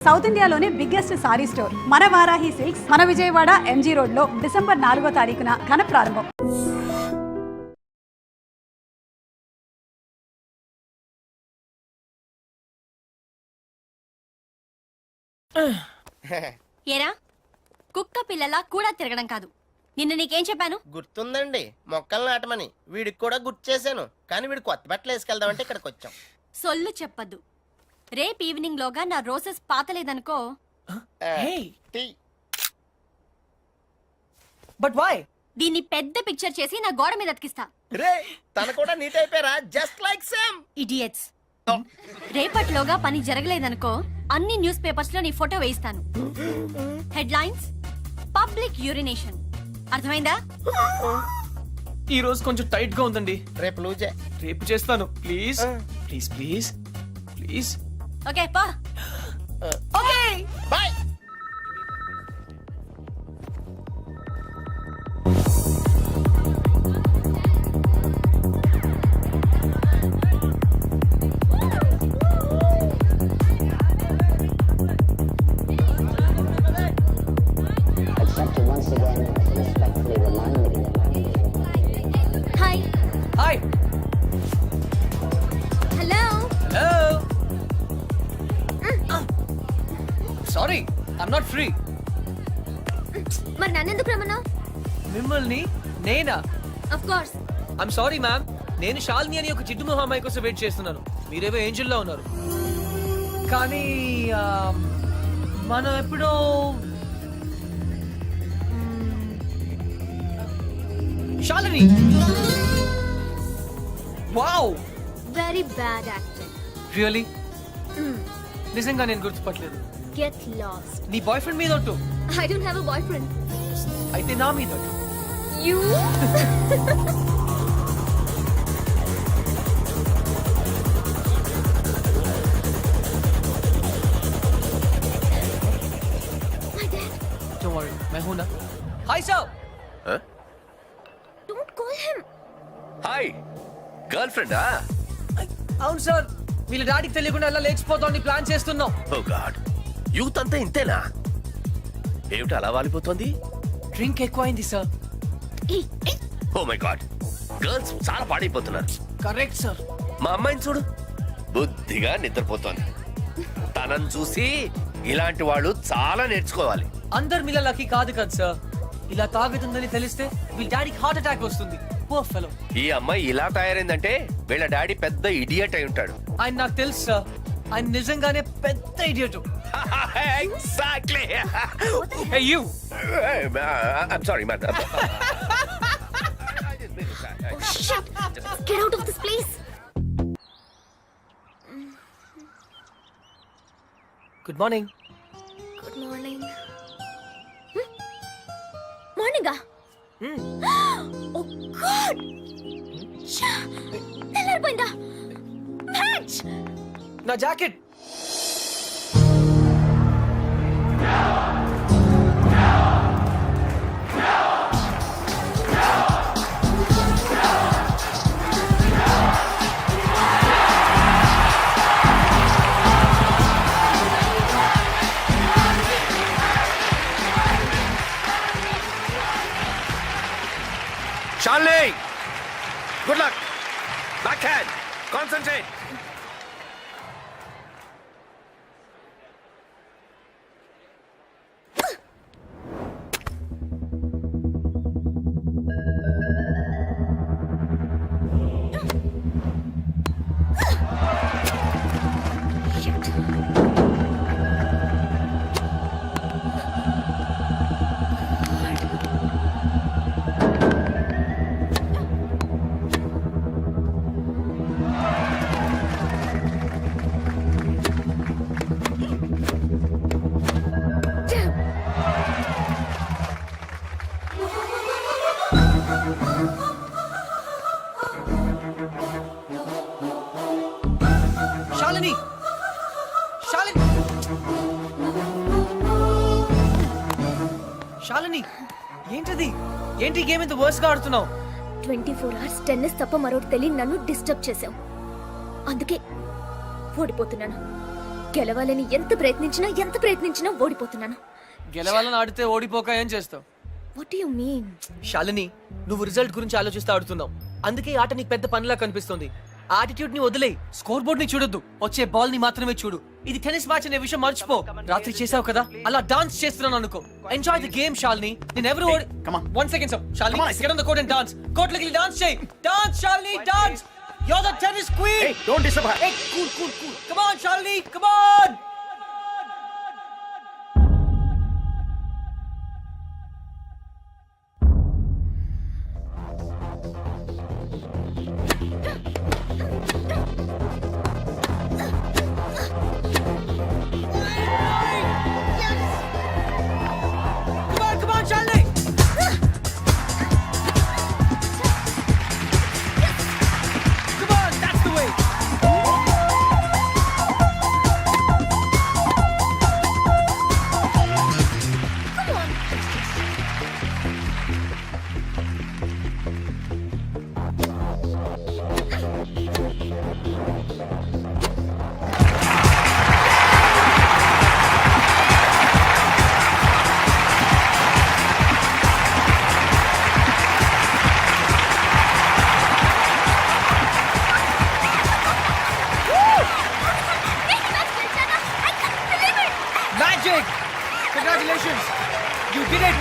South ఇండియాలోనే biggest sorry store మన Varahi silks మన విజయవాడ ఎంజీ రోడ్ లో డిసెంబర్ 4వ తారీఖున ఘన ప్రారంభం. ఏరా కుక్క పిల్లలా కూడా తిరగడం కాదు. నిన్న నీకేం చెప్పాను? గుర్తుందండి, మొక్కలు నాటమని. వీడికి కూడా గుర్తు చేశాను, కానీ వీడు కొత్త బట్టలు వేసుకెళ్దామంటే ఇక్కడికి వచ్చాం. సొల్లు చెప్పద్దు. రేపు ఈవినింగ్ లోగా నా రోజెస్ పాతలేదనుకో. But why? దీన్ని పెద్ద పిక్చర్ చేసి నా గోడ మీద అతికిస్తా. రే, తన కూడా నీట్ అయిపోయారా? Just like same. ఇడియట్స్. రేపటిలోగా పని జరగలేదనుకో అన్ని న్యూస్ పేపర్స్ లో నీ ఫోటో వేయిస్తాను. Headlines public urination. అర్థమైందా? ఈ రోజు కొంచెం టైట్ గా ఉందండి. రేపు లూజే. రేపు చేస్తాను. Please please please please. Okay పా. Okay bye. Hi. Hi. Hello. Hello. Sorry, I'm not free. మరి నన్ను ఎందుకు రమ్మన్నావు? మిమ్మల్ని నేనా? Of course. I'm sorry ma'am. నేను శాలిని అని ఒక జిడ్డు మొహం అమ్మాయి కోసం వెయిట్ చేస్తున్నాను. మీరేవో ఏంజల్ లా ఉన్నారు. కానీ మనం ఎప్పుడో Shalini. Wow, very bad acting. Really? నిజంగా నేను గుర్తుపట్టలేదు. Get lost. నీ బాయ్ ఫ్రెండ్ మీద ఒట్టు. I don't have a boyfriend. అయితే నా మీద ఒట్టు. యు. Don't worry, मैं हूं ना. Hi sir. Don't call him. Hi, girl ఫ్రెండా? అవును సార్, వీళ్ళ డాడీకి తెలియకుండా ఎలా లేచిపోతామని ప్లాన్ చేస్తున్నాం. ఓ గాడ్, యూత్ అంతా ఇంతేనా? ఏమిటి అలా వాలిపోతుంది? డ్రింక్ ఎక్కువైంది sir. Oh my god, girls చాలా పాడైపోతున్నారు. Correct sir. మా అమ్మాయిని చూడు, బుద్ధిగా నిద్రపోతోంది. తనని చూసి ఇలాంటి వాళ్ళు చాలా నేర్చుకోవాలి. అందరు మిల్లలకి కాదు కదా సార్. ఇలా తాగుతుందని తెలిస్తే వీళ్ళ డాడీకి హార్ట్ అటాక్ వస్తుంది. Poor fellow. ఈ అమ్మాయి ఇలా తయారైందంటే వీళ్ళ డాడీ పెద్ద ఇడియట్ అయి ఉంటాడు. ఆయన నాకు తెలుసు సార్. ఆయన నిజంగానే పెద్ద idiot. Exactly. Hey you. I'm sorry, man. Oh shit. Get out of this place. Good morning. Good morning. Morning. Oh god. తెల్లారిపోయిందా? మ్యాచ్. నా jacket. Charlie, good luck. Backhand, concentrate. Shalini. Shalini. Shalini, ఏంటది? ఏంటి గేమ్ ఇంత వర్స్ గా ఆడుతున్నావు? 24 hours టెన్నిస్ తప్ప మరొకటి తెలియని నన్ను డిస్టర్బ్ చేసావు. అందుకే ఓడిపోతున్నాను. గెలవాలని ఎంత ప్రయత్నించినా ఓడిపోతున్నాను. గెలవాలని ఆడితే ఓడిపోక ఏం చేస్తావు? What you mean? శాలిని, నువ్వు రిజల్ట్ గురించి ఆలోచిస్తూ ఆడుతున్నావు. అందుకే ఈ ఆట నీకు పెద్ద పనిలా కనిపిస్తుంది. ఆటిట్యూడ్ ని వదిలేయి. స్కోర్ బోర్డ్ ని చూడొద్దు, వచ్చే బాల్ ని మాత్రమే చూడు. ఇది టెన్నిస్ మ్యాచ్ అనే విషయం మర్చిపో. రాత్రి చేసావు కదా, అలా డాన్స్ చేస్తున్నాను అనుకో. Enjoy the game Shalini. నేను ఎవరు one second sir. Shalini, get on the court and dance. Court లోకి డాన్స్ చేయి. Dance Shalini, dance. You're the tennis queen. Hey, don't disturb her. Hey, cool. Come on Shalini, come on. Come on, Charlie! Come on, that's the way! Magic! Congratulations! You did it!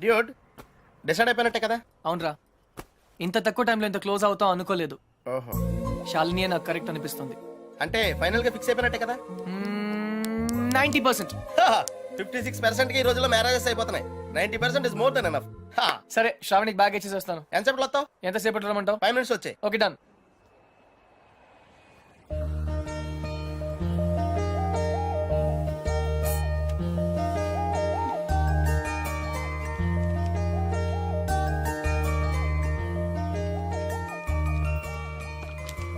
Dude decide అయిపోయినట్టే కదా? అవునరా, ఇంత తక్కువ టైంలో ఇంత close అవుతాం అనుకోలేదు. ఓహో, శాలినియే నాకు కరెక్ట్ అనిపిస్తుంది. అంటే ఫైనల్ గా ఫిక్స్ అయిపోయినట్టే కదా? 90%. 56% కి ఈ రోజుల్లో మ్యారేజెస్ అయిపోతున్నాయి. 90% ఇస్ మోర్ దెన్ ఎనఫ్. సరే, శ్రావణికి బ్యాగ్ ఇచ్చేసి వస్తాను. ఎంతసేపట్లో వస్తావు? ఎంతసేపట్లో రమ్మంటావు? 5 minutes వచ్చాయి. Okay, done.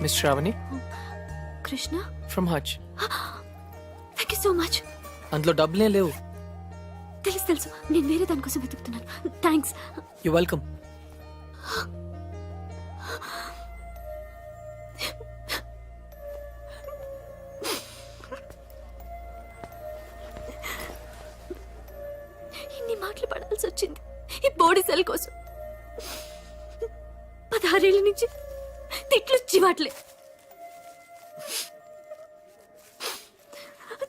Miss Shravani Krishna, from Hutch. Thank you so much. అందులో డబ్బులే లేవు. తెలుసు, నేను వేరే దానికోసం వెతుకుతున్నాను. థ్యాంక్స్. You welcome. ఇన్ని మాటలు పడాల్సి వచ్చింది ఈ బోడీ సెల్ కోసం. 16 ఏళ్ళ నుంచి తిట్లు చివాట్లే.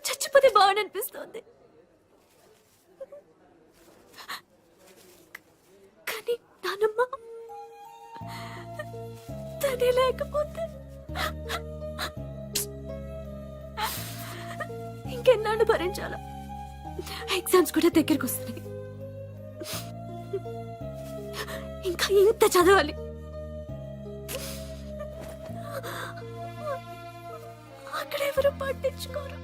చచ్చిపోతే బాగుందనిపిస్తోంది. కానీ నానమ్మ తనే లేకపోతే ఇంకెన్నాళ్ళు భరించాలా? ఎగ్జామ్స్ కూడా దగ్గరికి వస్తున్నాయి. ఇంకా ఇంత చదవాలి. అక్కడ ఎవరు పట్టించుకోరు.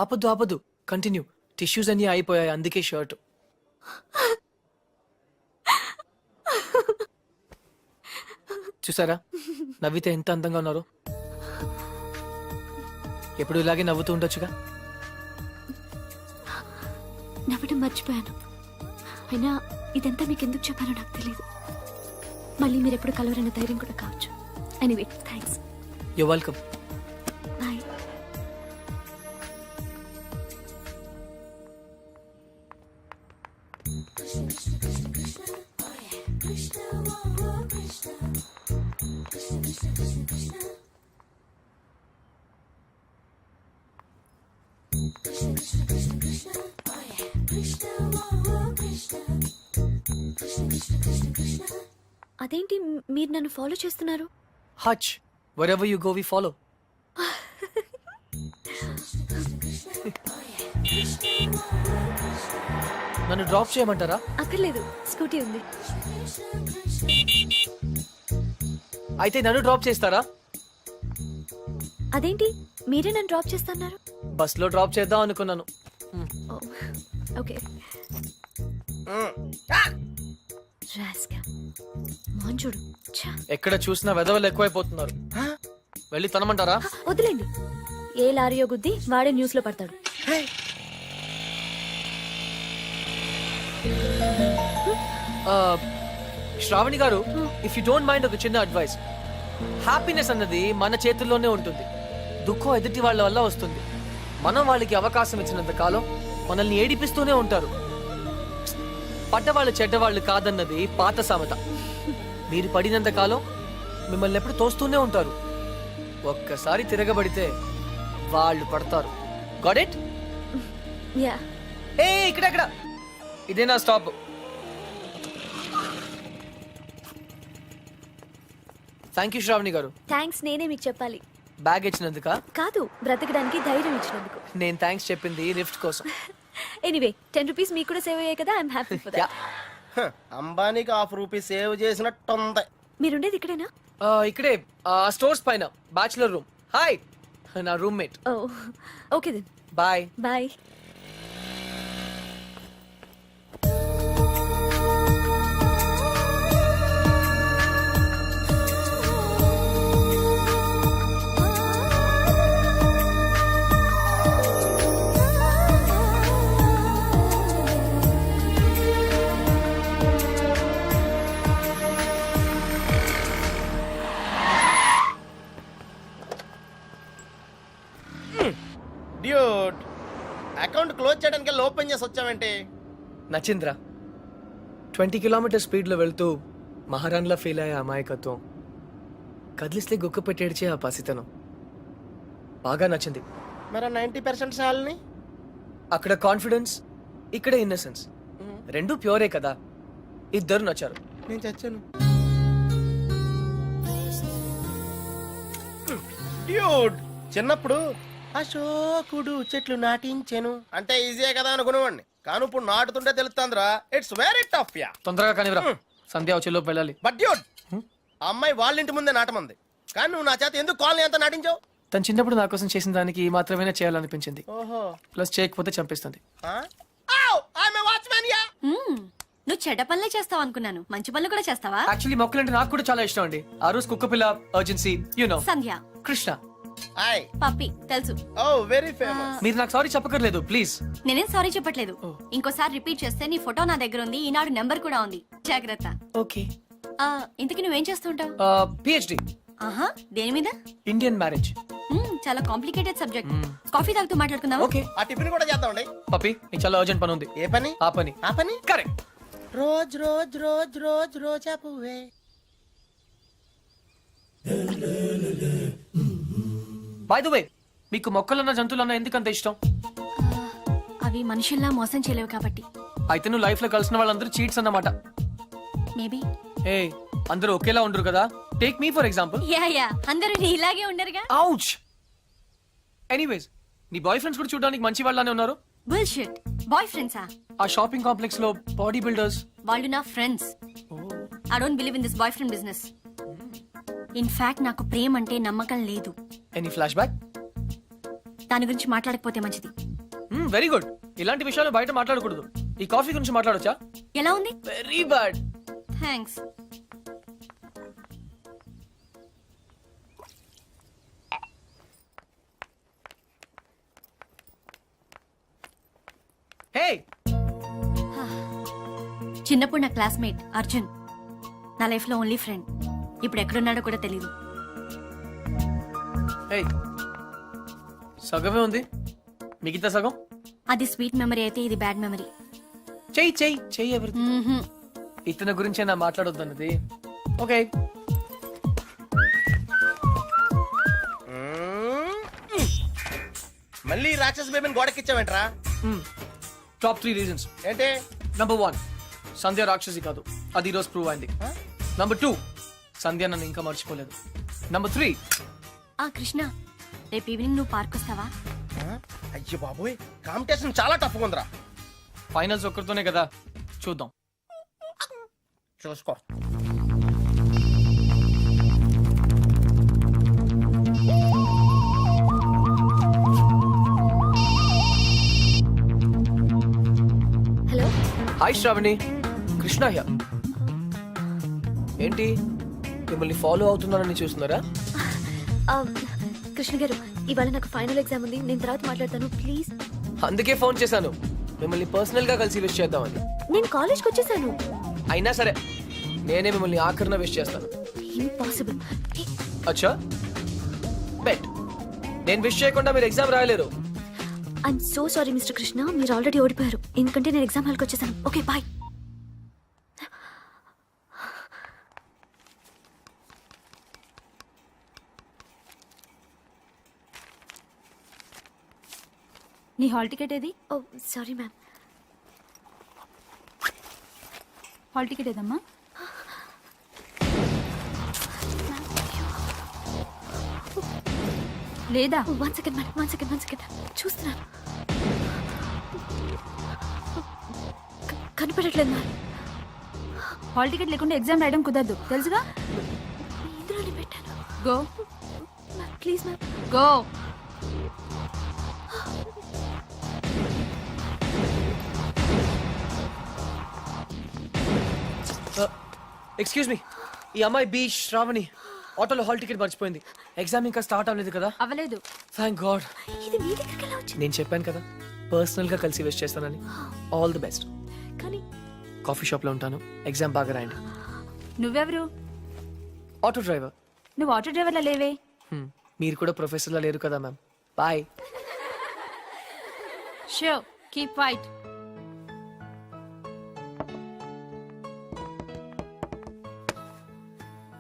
ఆపద్దు, కంటిన్యూ. టిష్యూస్ అన్ని అయిపోయాయి, అందుకే షర్ట్. చూసారా నవ్వితే ఎంత అందంగా ఉన్నారు. ఎప్పుడు ఇలాగే నవ్వుతూ ఉండొచ్చుగా. నవ్వడం మర్చిపోయాను. అయినా ఇదంతా మీకు ఎందుకు చెప్పానో నాకు తెలియదు. మళ్ళీ మీరు ఎప్పుడు కలవరన్న ధైర్యం కూడా కావచ్చు. Anyway, thanks. You welcome. Bye. అదేంటి మీరు నన్ను ఫాలో చేస్తున్నారు? Hutch, wherever you go we follow. నన్ను డ్రాప్ చేయమంటారా? అక్కర్లేదు, స్కూటీ ఉంది. అయితే నన్ను డ్రాప్ చేస్తారా? అదేంటి మీరే నన్ను డ్రాప్ చేస్తున్నారు? బస్ లో డ్రాప్ చేద్దాం అనుకున్నాను. ఓకే. రాస్కల్. మోహన్ చూడు. ఛా, ఎక్కడ చూసినా వెదవలు ఎక్కువైపోతున్నారు. వెళ్ళి తనమంటారా? వదిలేండి. ఏ లారీయో గుద్ది వాడే న్యూస్ లో పడతాడు. శ్రావణి గారు, ఇఫ్ యూ డోంట్ మైండ్ ఒక చిన్న అడ్వైస్. హ్యాపీనెస్ అన్నది మన చేతుల్లోనే ఉంటుంది. దుఃఖం ఎదుటి వాళ్ళ వల్ల వస్తుంది. మనం వాళ్ళకి అవకాశం ఇచ్చినంత కాలం మనల్ని ఏడిపిస్తూనే ఉంటారు. పడ్డవాళ్ళు చెడ్డవాళ్ళు కాదన్నది పాత సామెత. మీరు పడినంత కాలం మిమ్మల్ని ఎప్పుడు తోస్తూనే ఉంటారు. ఒక్కసారి తిరగబడితే వాళ్ళు పడతారు. Got it? యా. ఏ ఇక్కడ ఇదే నా స్టాప్. థ్యాంక్ యూ శ్రావణి గారు. థ్యాంక్స్ నేనే మీకు చెప్పాలి. బ్యాగ్ ఇచ్చినందుక కాదు, బ్రతకడానికి ధైర్యం ఇచ్చినందుకు. నేను థ్యాంక్స్ చెప్పింది లిఫ్ట్ కోసం. ఎనీవే 10 రూపీస్ మీకు కూడా సేవ్ అయ్యాయి కదా. I'm happy for that. అంబానీకి ₹1 సేవ్ చేసినట్టుంది. మీరుండేది ఇక్కడేనా? ఇక్కడే స్టోర్స్ పైన బ్యాచులర్ రూమ్. హాయ్, నా roommate. Oh okay then. Bye. Bye. Dude, account close చేయడానికి ఓపెన్ చేసి వచ్చావేంటి? నచింద్ర 20 కిలోమీటర్ స్పీడ్లో వెళ్తూ మహారాణ్లా ఫీల్ అయ్యే అమాయకత్వం, కదిలిస్తే గుక్క పెట్టేడ్చే ఆ పసితనం బాగా నచ్చింది. మరి 90% సాల్ని అక్కడ కాన్ఫిడెన్స్, ఇక్కడ ఇన్నసెన్స్, రెండు ప్యూరే కదా. ఇద్దరు నచ్చారు. నేను చచ్చాను. డ్యూడ్, చిన్నప్పుడు అశోకుడు చెట్లు నాటించెను అంటే ఈజీయే కదా అనుకునేవాడిని. కానీ ఇప్పుడు నాటుతుంటే తెలుస్తుందిరా, ఇట్స్ వెరీ టఫ్ యా. తొందరగా కానివ్వరా, సంధ్య వచ్చేలోపు వెళ్ళాలి. బట్ డ్యూడ్, ఆ అమ్మాయి వాళ్ళ ఇంటి ముందే నాటమంది, కానీ నువ్వు నా చేత ఎందుకు కాలనీ అంతా నాటించావు? తను చిన్నప్పుడు నా కోసం చేసిన దానికి మాత్రమే చేయాలనిపించింది. ఓహో, ప్లస్ చేయకపోతే చంపేస్తుంది. Watchman yeah. నువ్వు చెడ్డ పనులే చేస్తావు అనుకున్నాను. మంచి పనులు కూడా చేస్తావా? యాక్చువల్లీ మొక్కలంటే నాకు కూడా చాలా ఇష్టం అండి. ఆ రోజు కుక్క పిల్ల, urgency, you know, Sandhya, Krishna. Hi. పప్పి తెలుసు. Oh very famous. మీరు నాకు సారీ చెప్పకర్లేదు ప్లీజ్. నేనేం సారీ చెప్పట్లేదు. ఇంకోసారి రిపీట్ చేస్తే నీ ఫోటో నా దగ్గర ఉంది, ఈనాడు నెంబర్ కూడా ఉంది, జాగ్రత్త. ఓకే. ఇంతకీ నువ్వేం చేస్తుంటావు? పిహెచ్డి ఆహా, దేని మీద? Indian marriage. చాలా కాంప్లికేటెడ్ సబ్జెక్ట్. కాఫీ తాగుతూ మాట్లాడుకుందాం. ఓకే. ఆ టిఫిన్ కూడా చేద్దామండి. పప్పి, నీకు చాలా అర్జెంట్ పని ఉంది. ఏ పని? ఆ పని. ఆ పని correct. Rose rose rose rose రోజా పువ్వే. బై ద వే, మీకు మొక్కలన్న జంతువులన్న ఎందుకంత ఇష్టం? అవి మనుషుల్లా మోసం చేయలేవు కాబట్టి. అయితే నువ్వు లైఫ్ లో కలిసిన వాళ్ళందరూ చీట్స్ అన్నమాట. మేబీ. ఏ, అందరూ ఒకేలా ఉండరు కదా. Take me for example. Yeah అందరూ నీ ఇలాగే ఉండరుగా. ఔచ్. ఎనీవేస్, నీ బాయ్ ఫ్రెండ్స్ కూడా చూడడానికి మంచి వాళ్ళనే ఉన్నారు. బుల్షిట్. బాయ్ ఫ్రెండ్సా? ఆ షాపింగ్ కాంప్లెక్స్ లో బాడీ బిల్డర్స్. వాళ్ళు నా friends. I don't believe in this boy friend business. In fact నాకు ప్రేమ అంటే నమ్మకం లేదు. Any flash back? దాని గురించి మాట్లాడకపోతే మంచిది. Very good. ఇలాంటి విషయాలు బయట మాట్లాడకూడదు. ఈ కాఫీ గురించి మాట్లాడొచ్చా? ఎలా ఉంది? Very bad. థ్యాంక్స్. హే, చిన్నప్పుడు నా క్లాస్మేట్ అర్జున్, నా లైఫ్ లో ఓన్లీ ఫ్రెండ్. ఇప్పుడు ఎక్కడున్నాడో కూడా తెలియదు. హే, సగమే ఉంది, మిగతా సగం అది స్వీట్ మెమరీ అయితే ఇది బ్యాడ్ మెమరీ. చెయ్యి చెయ్యి చెయ్యి ఎవరిది. ఇతని గురించే నా మాట్లాడొద్దు అన్నది. ఓకే. మళ్ళీ రాక్షస బేబీని గోడకిచ్చావేంట్రా? టాప్ 3 రీజన్స్ ఏంటి? నంబర్ 1, సంధ్య రాక్షసి కాదు, అది ఈరోజు ప్రూవ్ అయింది. నంబర్ 2, సంధ్య నన్ను ఇంకా మర్చిపోలేదు. నంబర్ 3, కృష్ణ, రేపు ఈవినింగ్ నువ్వు పార్క్ వస్తావా? అయ్యో బాబోయ్, కాంపిటీషన్ చాలా టఫ్ ఉందిరా. ఫైనల్స్ ఒక్కరితోనే కదా, చూద్దాం. చూసుకో. Hello. Hi Shravani, Krishna here. ఏంటి మిమ్మల్ని ఫాలో అవుతున్నానని చూస్తున్నారా? కృష్ణ గారు ఇవాళ నాకు ఫైనల్ ఎగ్జామ్ ఉంది, నేను తర్వాత మాట్లాడతాను ప్లీజ్. అందుకే ఫోన్ చేశాను, మిమ్మల్ని పర్సనల్ గా కలిసి విష్ చేద్దామని. నేను కాలేజ్కి వచ్చేసాను. అయినా సరే నేనే మిమ్మల్ని ఆఖరిన విష్ చేస్తాను. ఇంపాసిబుల్. అచ్చా బెట్, నేను విష్ చేయకుండా మీరు ఎగ్జామ్ రాయలేరు. I'm so sorry mister Krishna, మీరు ఆల్రెడీ ఓడిపోయారు, ఎందుకంటే నేను ఎగ్జామ్ హాల్కి వచ్చేసాను. Okay bye. నీ హాల్ టికెట్ ఏది? Oh sorry ma'am. Hall ticket ఏదమ్మా? లేదా? One second madam, one second చూస్తున్నాను. కనపడట్లేదు మ్యామ్. హాల్ టికెట్ లేకుండా ఎగ్జామ్ రాయడం కుదరదు, తెలుసుగా? ఇందులోనే పెట్టాను. Go ma'am please ma'am. Go. Excuse me, ఈ అమ్మాయి బి శ్రావణి ఆటోలో హాల్ టికెట్ మర్చిపోయింది. ఎగ్జామ్ ఇంకా స్టార్ట్ అవ్వలేదు కదా? అవ్వలేదు. Thank God. ఇది మీ దగ్గరికి ఎలా వచ్చింది? నేను చెప్పాను కదా పర్సనల్ గా కలిసి విష్ చేస్తానని. All the best. కానీ కాఫీ షాప్ లో ఉంటాను, ఎగ్జామ్ బాగా రాయండి. నువ్వెవరు? Auto driver. నువ్వు ఆటో డ్రైవర్లా లేవే. మీరు కూడా ప్రొఫెసర్ లా లేరు కదా ma'am. Bye. So keep fight.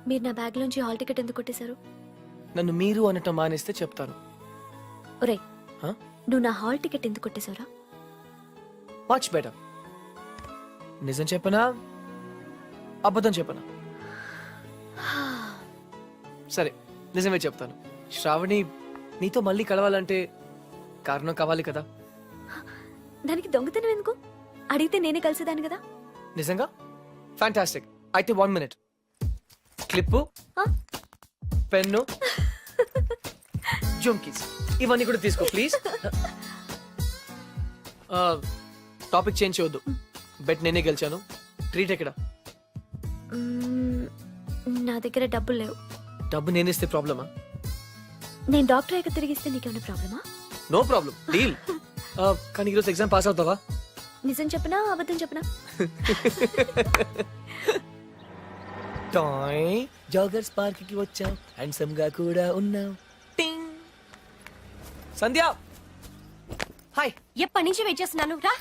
మీరు నా బ్యాగ్ లోంచి హాల్ టికెట్ ఎందుకు కొట్టేశారు? నన్ను మీరు అనటం మానేస్తే చెప్తాను. ఒరే, Huh? నువ్వు నా హాల్ టికెట్ ఎందుకు కొట్టేశారా? Much better. నిజం చెప్పనా అబద్ధం చెప్పనా? సరే నిజమే చెప్తాను. శ్రావణి, నీతో మళ్ళీ కలవాలంటే కారణం కావాలి కదా? దానికి దొంగతనం ఎందుకు? అడిగితే నేనే కలిసేదాన్ని కదా. నిజంగా? ఫ్యాంటాస్టిక్. అయితే 1 minute. క్లిప్పు, ఆ? పెన్ను, జుమ్కీస్ ఇవన్నీ కూడా తీసుకో ప్లీజ్. టాపిక్ చేంజ్ చేయొద్దు. బెట్ నేనే గెలిచాను. ట్రీట్ ఎక్కడ? మ్మ్, నా దగ్గర డబ్బులు లేవు. డబ్బు నేనేస్తే ప్రాబ్లమా? నేను డాక్టర్ అయ్యాక తిరిగిస్తే నీకేమైనా ప్రాబ్లమా? No problem, deal. కానీ ఈరోజు ఎగ్జామ్ పాస్ అవుతావా? నిజం చెప్పనా అబద్ధం చెప్పనా? టాయ్ జాగర్స్ పార్క్ కి వచ్చాం, హ్యాండ్సమ్ గా కూడా ఉన్నాం. టింగ్. సంధ్య హాయ్. ఎప్పటి నుంచి వెయిట్ చేస్తున్నాను, రా.